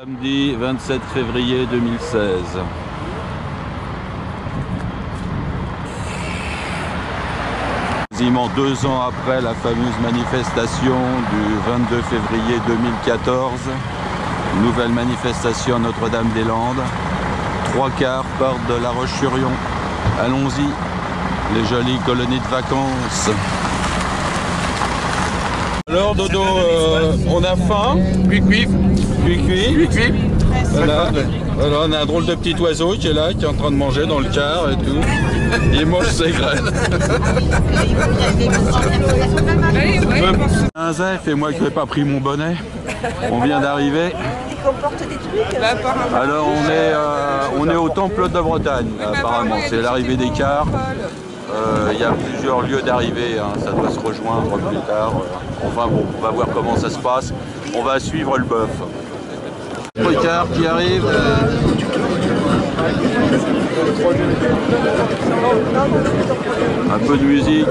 Samedi 27 février 2016. Quasiment 2 ans après la fameuse manifestation du 22 février 2014, nouvelle manifestation à Notre-Dame-des-Landes. 3/4 partent de La Roche-sur-Yon. Allons-y, les jolies colonies de vacances. Alors Dodo, on a faim. Cuit. Voilà, on a un drôle de petit oiseau qui est là, qui est en train de manger dans le car et tout. Il mange ses graines. Un zef et moi qui n'ai pas pris mon bonnet. On vient d'arriver. Alors on est au Temple de Bretagne apparemment. C'est l'arrivée des cars. Il y a plusieurs lieux d'arrivée, hein. Ça doit se rejoindre plus tard. Enfin bon, on va voir comment ça se passe. On va suivre le bœuf. Le car qui arrive. Un peu de musique.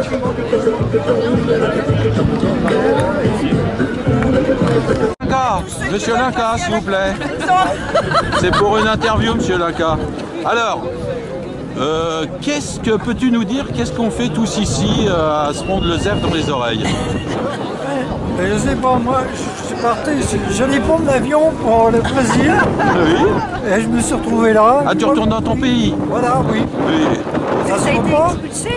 Monsieur Linca, s'il vous plaît. C'est pour une interview, monsieur Linca. Alors, qu'est-ce que peux-tu nous dire? Qu'est-ce qu'on fait tous ici à se prendre le zèbre dans les oreilles? Je sais pas, moi je suis parti, j'allais prendre l'avion pour le Brésil. Oui. Et je me suis retrouvé là. Ah, tu retournes dans ton pays? Voilà, oui. Oui. Ça se voit pas.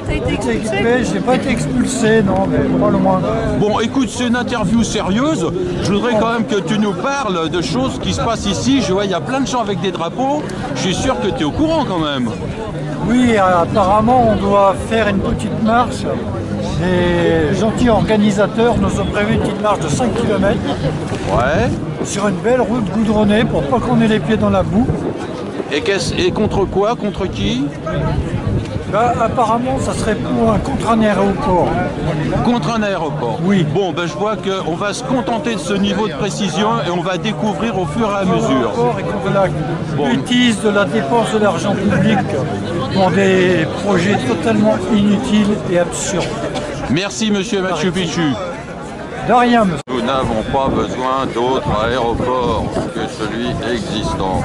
T'as été expulsé? J'ai pas été expulsé, non, mais pas le moins. Bon, écoute, c'est une interview sérieuse. Je voudrais quand même que tu nous parles de choses qui se passent ici. Je vois, il y a plein de gens avec des drapeaux. Je suis sûr que tu es au courant quand même. Oui, apparemment, on doit faire une petite marche. Les gentils organisateurs nous ont prévu une petite marche de 5 km. Ouais. Sur une belle route goudronnée pour pas qu'on ait les pieds dans la boue. Et contre quoi? Contre qui? Bah, apparemment, ça serait contre un aéroport. Contre un aéroport? Oui. Bon, ben, je vois qu'on va se contenter de ce niveau de précision et on va découvrir au fur et à mesure. Et qu'on utilise de la dépense de l'argent public pour des projets totalement inutiles et absurdes. Merci, monsieur Machu Picchu. De rien, monsieur. Nous n'avons pas besoin d'autre aéroport que celui existant.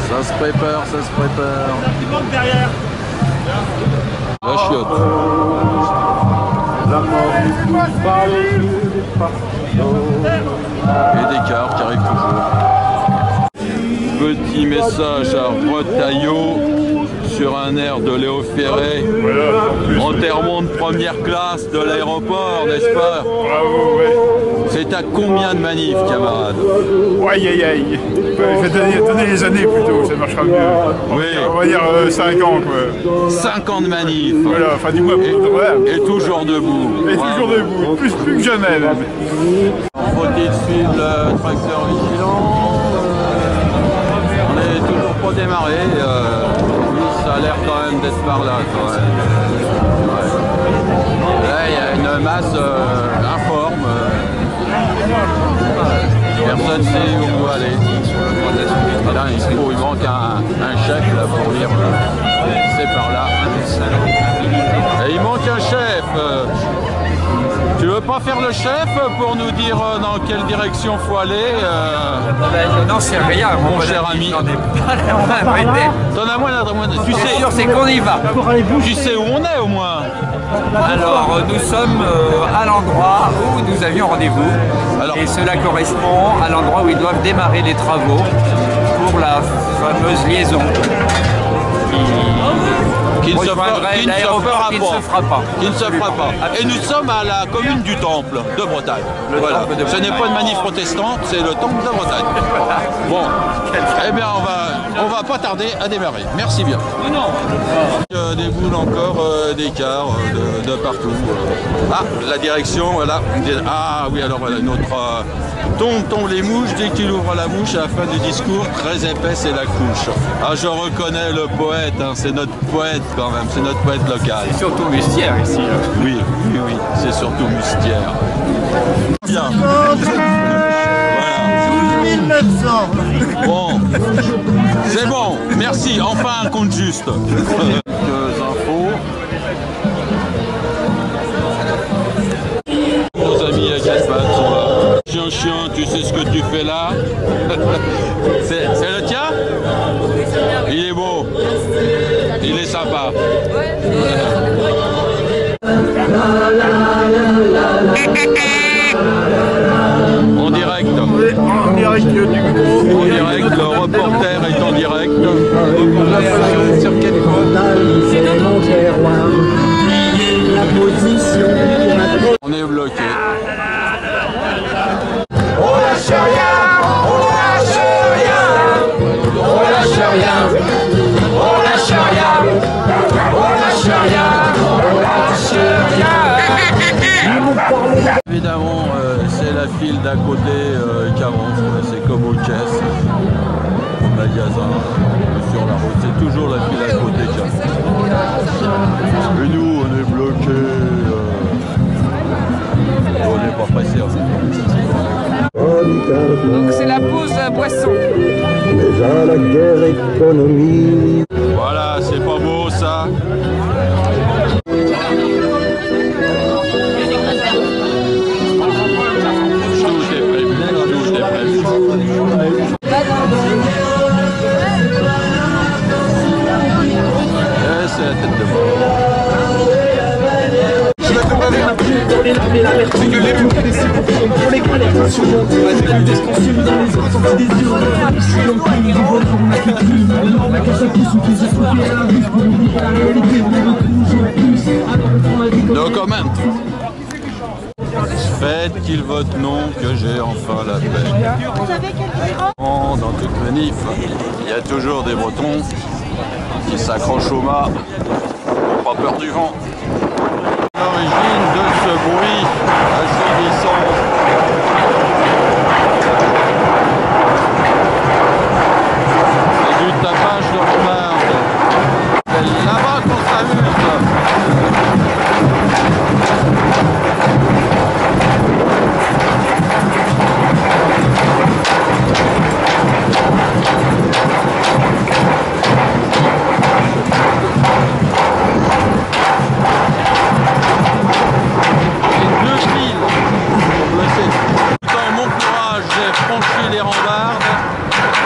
Ça se prépare. Il manque derrière. La chiotte. Et des cars qui arrivent toujours. Petit message à Retailleau sur un air de Léo Ferré. Enterrement de première classe de l'aéroport, n'est-ce pas? Bravo, ouais. C'est à combien de manifs, camarades? Aïe. Je vais donner les années plutôt, ça marchera mieux. Oui. On va dire 5 ans, quoi. 5 ans de manifs. Voilà, enfin du moins. Et toujours debout. Et toujours debout, plus que jamais. Même. Faut-il suivre le tracteur vigilant? On n'est toujours pas démarré. Ça a l'air quand même d'être par là. Quand même. Ouais. Là, il y a une masse informe. Personne ne sait où aller. Là, il manque un chef là, pour dire c'est par là. Et il manque un chef. Tu veux pas faire le chef pour nous dire dans quelle direction faut aller Je n'en sais rien, mon cher ami. T'en as moins, tu sais, c'est qu'on y va. Tu sais où on est au moins. Alors, nous sommes à l'endroit où nous avions rendez-vous. Et cela correspond à l'endroit où ils doivent démarrer les travaux pour la fameuse liaison qui ne se fera pas. Absolument. Et nous sommes à la commune du Temple de Bretagne. Voilà. Ce n'est pas une manif protestante, c'est le Temple de Bretagne. Bon, eh bien on va pas tarder à démarrer. Merci bien. Des boules encore, des cars de partout. Ah, la direction, voilà. Ah oui, alors voilà une autre. Tombe les mouches, dès qu'il ouvre la bouche à la fin du discours, très épais c'est la couche. Ah, je reconnais le poète, hein, c'est notre poète quand même, c'est notre poète local. C'est surtout Mustière ici. Oui, c'est surtout Mustière. Bien. Voilà. 1900. Bon, c'est bon, merci, enfin un compte juste. Quelques infos. On est bloqué. On lâche rien, on lâche rien, on lâche rien, on lâche rien, on lâche rien, on lâche rien. Évidemment, c'est la file d'à côté qui avance, c'est comme aux caisses, au magasin, sur la route, c'est toujours la file à côté qui avance. Et nous, on est bloqués, on n'est pas pressés. Donc c'est la pause boisson. Déjà la guerre économique. Voilà, c'est pas beau ça. Tout est prévu, tout est prévu. Et c'est la tête de mort. C'est que les No comment. Faites qu'il vote non, que j'ai enfin la paix. Dans toute manif, il y a toujours des Bretons qui s'accrochent au mât, n'ont pas peur du vent. L'origine de ce bruit assourdissant. C'est du tapage de rambarde. C'est là-bas qu'on s'amuse. Les rambardes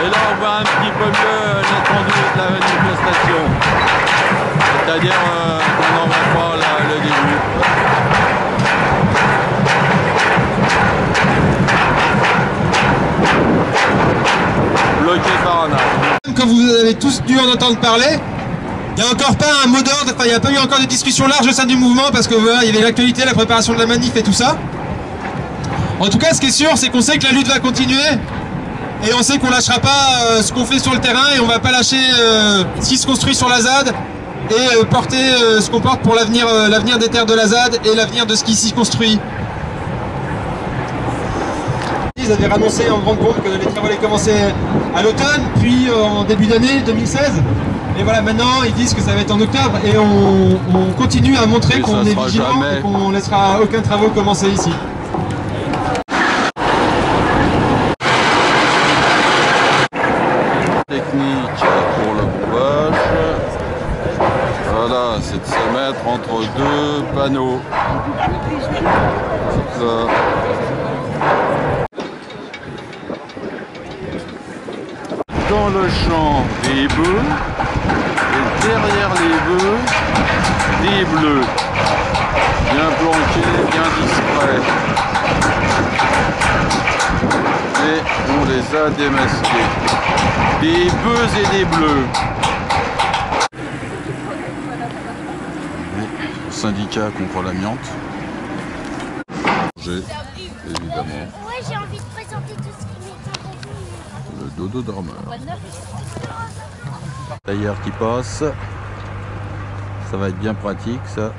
et là on voit un petit peu mieux l'étendue de la manifestation, c'est-à-dire qu'on n'en voit pas là, le début. Bloqué par un arbre. Comme vous avez tous dû en entendre parler, il n'y a encore pas un mot d'ordre, enfin il n'y a pas eu encore de discussion large au sein du mouvement parce que voilà, il y avait l'actualité, la préparation de la manif et tout ça. En tout cas, ce qui est sûr, c'est qu'on sait que la lutte va continuer et on sait qu'on lâchera pas ce qu'on fait sur le terrain et on va pas lâcher ce qui se construit sur la ZAD et porter ce qu'on porte pour l'avenir des terres de la ZAD et l'avenir de ce qui s'y construit. Ils avaient annoncé en grande pompe que les travaux allaient commencer à l'automne, puis en début d'année 2016. Et voilà, maintenant ils disent que ça va être en octobre et on continue à montrer qu'on est vigilant et qu'on ne laissera aucun travaux commencer ici. Technique pour le coupage. Voilà, c'est de se mettre entre deux panneaux. Ça. Dans le champ des bœufs et derrière les bœufs des bleus. Bien planqués, bien discrets. Et on les a démasqués. Des bœufs et des bleus. Le syndicat contre l'amiante. J'ai évidemment Ouais, j'ai envie de présenter tout ce qui m'est le dodo dormeur. Tailleur qui passe. Ça va être bien pratique ça.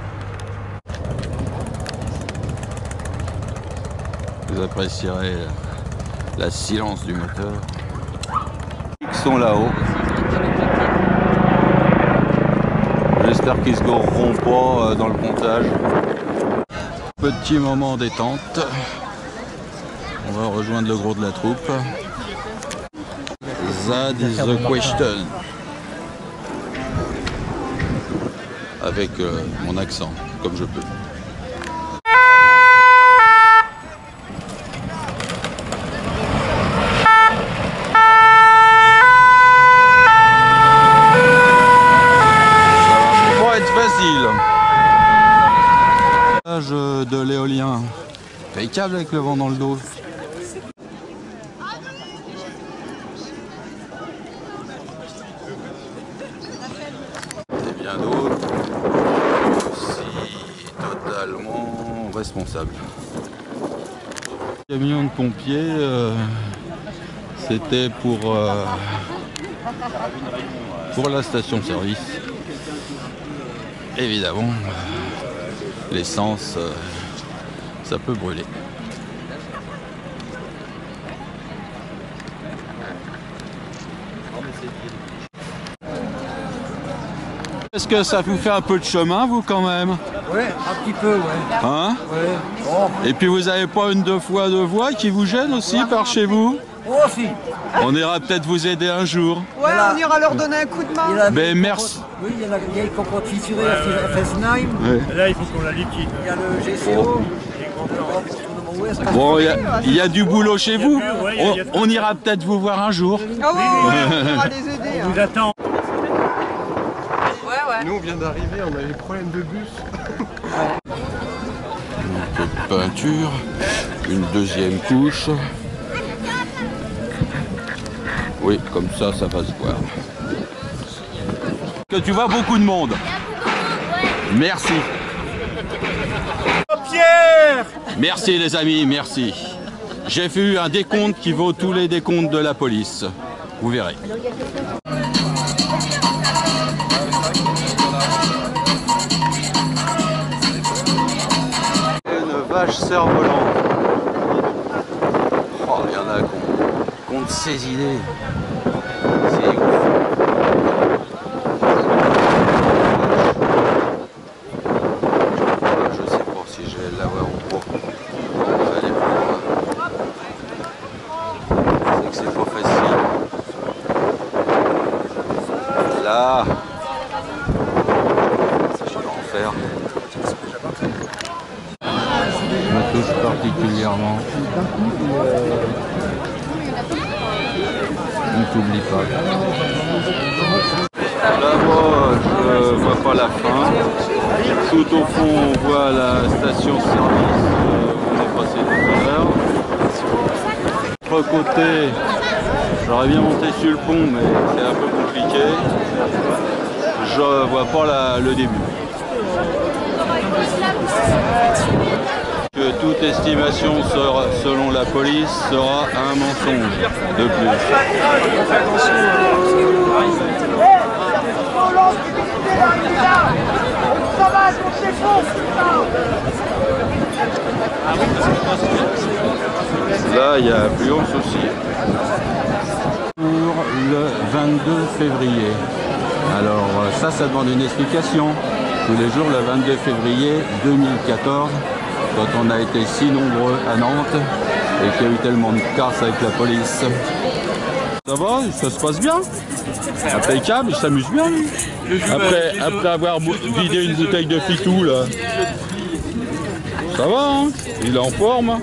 Vous apprécierez la silence du moteur. Ils sont là-haut. J'espère qu'ils ne se goreront pas dans le comptage. Petit moment détente. On va rejoindre le gros de la troupe. That is the question. Avec mon accent, comme je peux. De l'éolien, impeccable avec le vent dans le dos. Et bien d'autres aussi, Total responsable. Le camion de pompiers, c'était pour la station-service. Évidemment, l'essence, ça peut brûler. Est-ce que ça vous fait un peu de chemin, vous, quand même? Oui, un petit peu, ouais. Hein? Ouais. Oh. Et puis vous n'avez pas une deux fois de voix qui vous gêne aussi par chez vous? Oh, si. On ira peut-être vous aider un jour. Ouais, on ira leur donner un coup de main. Mais merci. Oui, il y a la vieille compote fissurée à Fessenheim. Ouais. Là, il faut qu'on la liquide. Il y a le GCO. Bon, il y a du boulot chez vous. On ira peut-être vous voir un jour. Ah oui, on ira les aider. On vous attend. Ouais. Nous, on vient d'arriver, on a des problèmes de bus. Un peu de peinture, une deuxième couche. Oui, comme ça va se voir. Que tu vois beaucoup de monde. Merci. Pierre! Merci les amis, merci. J'ai fait un décompte qui vaut tous les décomptes de la police. Vous verrez. Une vache cerf-volante. Oh, il y en a qui ont de ces idées. C'est ouf. Je sais pas si je vais l'avoir ou pas. Allez, c'est que c'est pas facile. Là, je vais en faire. Je me touche particulièrement. On t'oublie pas. Là-bas, je vois pas la fin. Tout au fond, on voit la station-service où on est passé tout à l'heure. De l'autre côté, j'aurais bien monté sur le pont, mais c'est un peu compliqué. Je vois pas le début. Que toute estimation selon la police sera un mensonge de plus. Là, il y a plus haut souci. Pour le 22 février. Alors ça demande une explication. Tous les jours, le 22 février 2014, quand on a été si nombreux à Nantes et qu'il y a eu tellement de casse avec la police. Ça va, ça se passe bien. Impeccable, il s'amuse bien. Après avoir vidé une bouteille de Fitou, là. Ça va, hein? Il est en forme.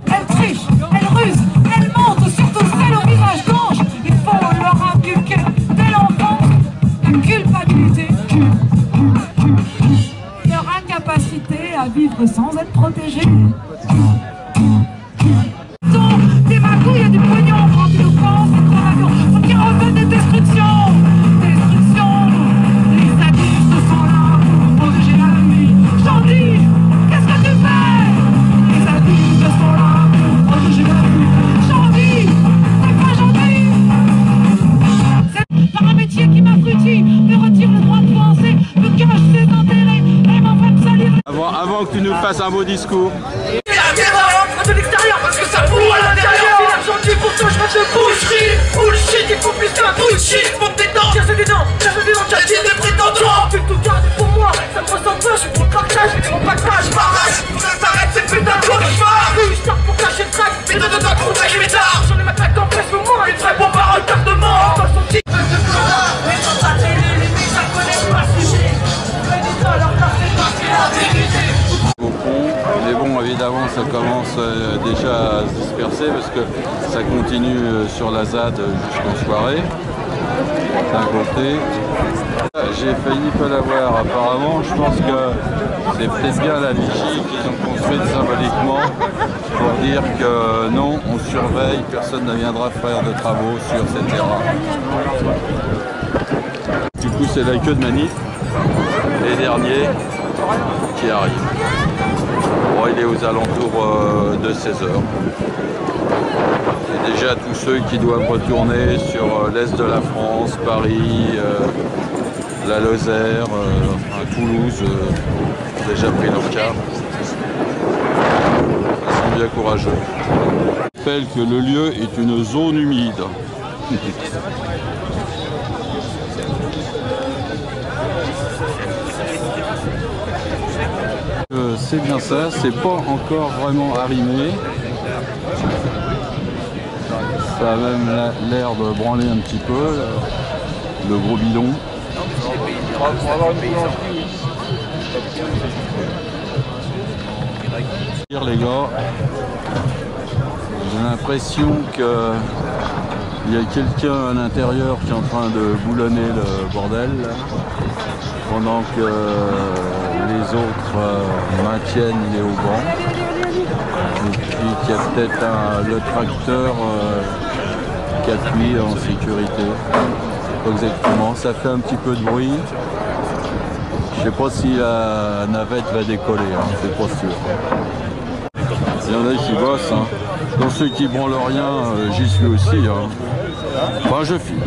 Elle triche, elle ruse, elle monte, surtout celle au visage blanche. Il faut leur inculquer dès l'enfance une culpabilité, leur incapacité à vivre sans être protégés. Des magouilles et du pognon quand ils nous pensent être dans l'avion. On qui refait des destructions. Les adultes sont là pour protéger la nuit. J'en dis, qu'est-ce que tu fais? Les adultes sont là pour protéger la nuit. J'en dis, c'est pas gentil. C'est par un métier qui m'abrutit, me retire le droit de penser, me cache ses intérêts et m'envoie me salir. Avant que tu nous fasses un beau discours. De l'extérieur parce que ça boue à l'intérieur. C'est l'argent du pourtant je reste bullshit. Bullshit, il faut plus qu'un bullshit. Faut que tes dents, tiens c'est des dents, j'attire des prétendants. Tu tout gardes pour moi, ça me ressemble pas, je suis pour le partage. Mon package m'arrache, faut que ça s'arrête, c'est putain de cauchemar. Je sors pour cacher le track, mais de dedans pour tailler mes dards. J'en ai ma claque en presse au moins, une vraie bombe à retardement. Dans son petit peu de connard, mais dans ta télé, limite, ça connaît pas ce sujet. Mais dis ça, leur place c'est pas la vérité. Mais bon, évidemment, ça commence déjà à se disperser parce que ça continue sur la ZAD jusqu'en soirée. D'un côté. J'ai failli pas l'avoir apparemment. Je pense que c'est peut-être bien la vigie qu'ils ont construite symboliquement pour dire que non, on surveille, personne ne viendra faire de travaux sur ces terrains. Du coup, c'est la queue de manif. Les derniers. qui arrive. Bon, il est aux alentours de 16 h. Et déjà tous ceux qui doivent retourner sur l'est de la France, Paris, la Lozère, Toulouse, ont déjà pris leur car. Ils sont bien courageux. Je rappelle que le lieu est une zone humide. C'est bien ça, c'est pas encore vraiment arrimé. Ça a même l'air de branler un petit peu, le gros bidon. Les gars, j'ai l'impression qu'il y a quelqu'un à l'intérieur qui est en train de boulonner le bordel là, pendant que les autres maintiennent les haubans. Et puis qu'il y a peut-être le tracteur qui appuie en sécurité. Pas exactement, ça fait un petit peu de bruit. Je sais pas si la navette va décoller, hein, c'est pas sûr. Il y en a qui bossent, hein. Dans ceux qui branlent rien, j'y suis aussi. Hein. Enfin, je filme.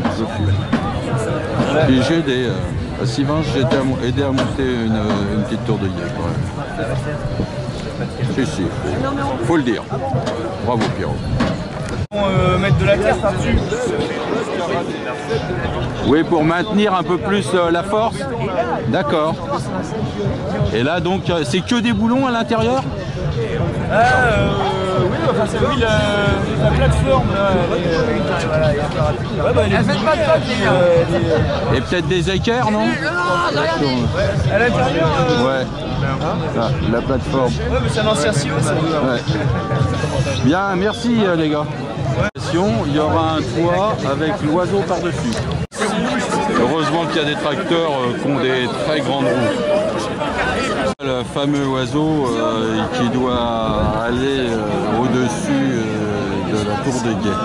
Et j'ai aidé. À Sivin, j'ai aidé à monter une petite tour de guet quand même. Si, faut le dire. Bravo Pierrot. Mettre de la terre par-dessus. Oui, pour maintenir un peu plus la force. D'accord. Et là donc, c'est que des boulons à l'intérieur? Oui, enfin c'est oui, la plateforme là, elle fait pas de et peut-être des équerres, non? À l'intérieur ouais. La plateforme. Ouais, mais c'est un ancien silo ça. Ouais. Bien, merci les gars. Il y aura un toit avec l'oiseau par-dessus. Heureusement qu'il y a des tracteurs qui ont des très grandes roues. Le fameux oiseau qui doit aller au-dessus de la tour de guet.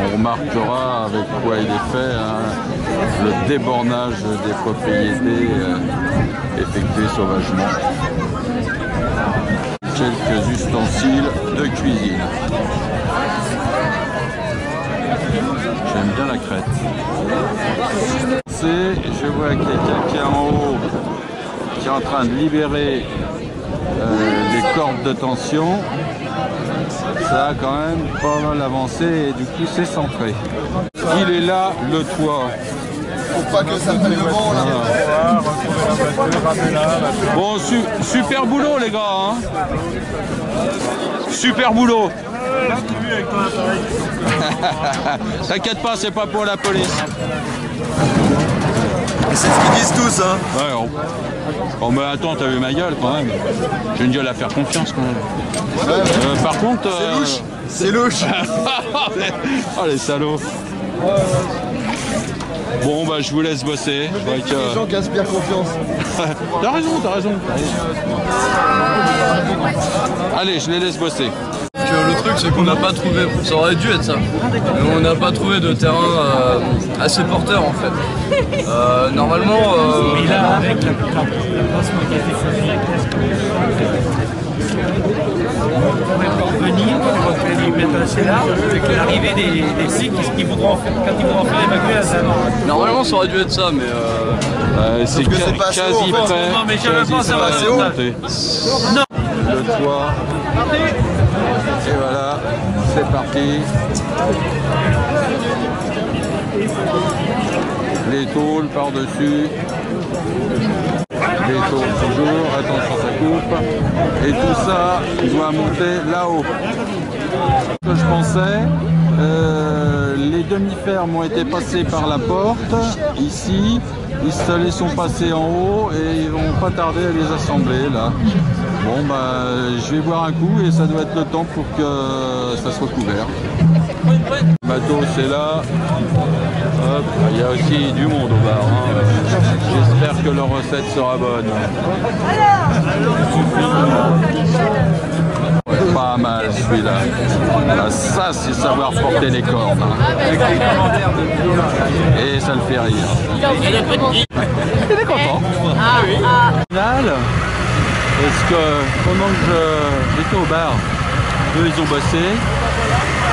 On remarquera avec quoi il est fait, hein, le débornage des propriétés effectué sauvagement. Quelques ustensiles de cuisine. J'aime bien la crête. Je vois quelqu'un qui est en haut, qui est en train de libérer les cordes de tension. Ça a quand même pas mal avancé et du coup c'est centré. Il est là, le toit. Faut pas que ça prenne le vent là. Bon, super boulot les gars. Hein. Super boulot. T'inquiète pas, c'est pas pour la police. C'est ce qu'ils disent tous, hein. Ouais, oh mais attends, t'as vu ma gueule quand même. J'ai une gueule à faire confiance quand même. Par contre... C'est louche. C'est louche. Oh les salauds. Bon bah je vous laisse bosser. Les gens qui aspirent confiance. T'as raison. Allez, je les laisse bosser. Le truc c'est qu'on n'a pas trouvé, ça aurait dû être ça, mais on n'a pas trouvé de terrain assez porteur en fait. Normalement... Mais là avec la placement qui a été choisi, on pourrait parvenir, on va les mettre assez large, avec l'arrivée des cycles quand ils voudront faire évacuer à ça. Normalement ça aurait dû être ça, mais... c'est quasi prêt. Non mais je veux pas savoir. Non. Le toit. Et voilà, c'est parti. Les tôles par-dessus. Les tôles toujours, attention ça coupe. Et tout ça, il doit monter là-haut. Ce que je pensais, les demi-fermes ont été passées par la porte, ici. Ils les sont passés en haut et ils vont pas tarder à les assembler là. Bon bah je vais boire un coup et ça doit être le temps pour que ça soit couvert. Le bateau c'est là. Hop, il y a aussi du monde au bar. Hein. J'espère que leur recette sera bonne. Ouais, Pas mal celui-là. Ah, ça, c'est savoir porter les cordes. Hein. Et ça le fait rire. Il est content. Final, parce que pendant que j'étais au bar, eux ils ont bossé.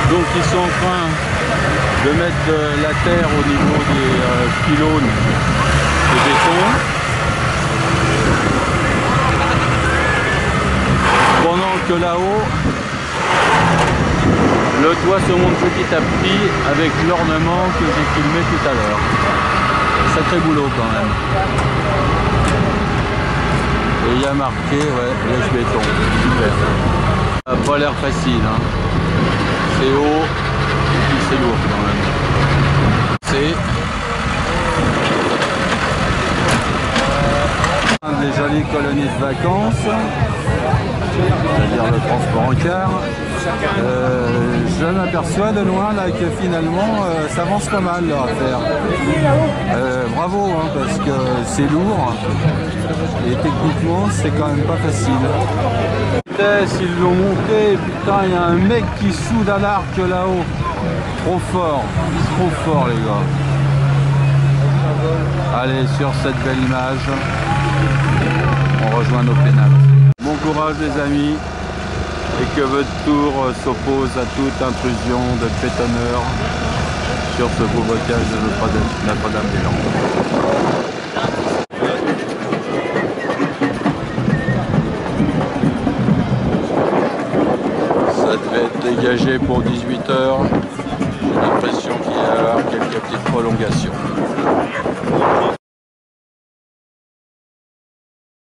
Donc ils sont en train de mettre la terre au niveau des pylônes de béton. Pendant que là-haut, le toit se monte petit à petit avec l'ornement que j'ai filmé tout à l'heure. Sacré boulot quand même. Et il y a marqué, ouais, lèche béton. Super. Ça n'a pas l'air facile. Hein. C'est haut et puis c'est lourd quand même. C'est des jolies colonies de vacances, c'est-à-dire le transport en car. Je m'aperçois de loin là que finalement ça avance pas mal leur affaire. Bravo hein, parce que c'est lourd et techniquement c'est quand même pas facile. Ils l'ont monté, putain il y a un mec qui soude à l'arc là-haut. Trop fort les gars. Allez sur cette belle image, on rejoint nos pénates. Bon courage les amis. Et que votre tour s'oppose à toute intrusion de bétonneurs sur ce beau bocage de Notre-Dame-des-Landes. Ça devait être dégagé pour 18 h. J'ai l'impression qu'il y a quelques petites prolongations.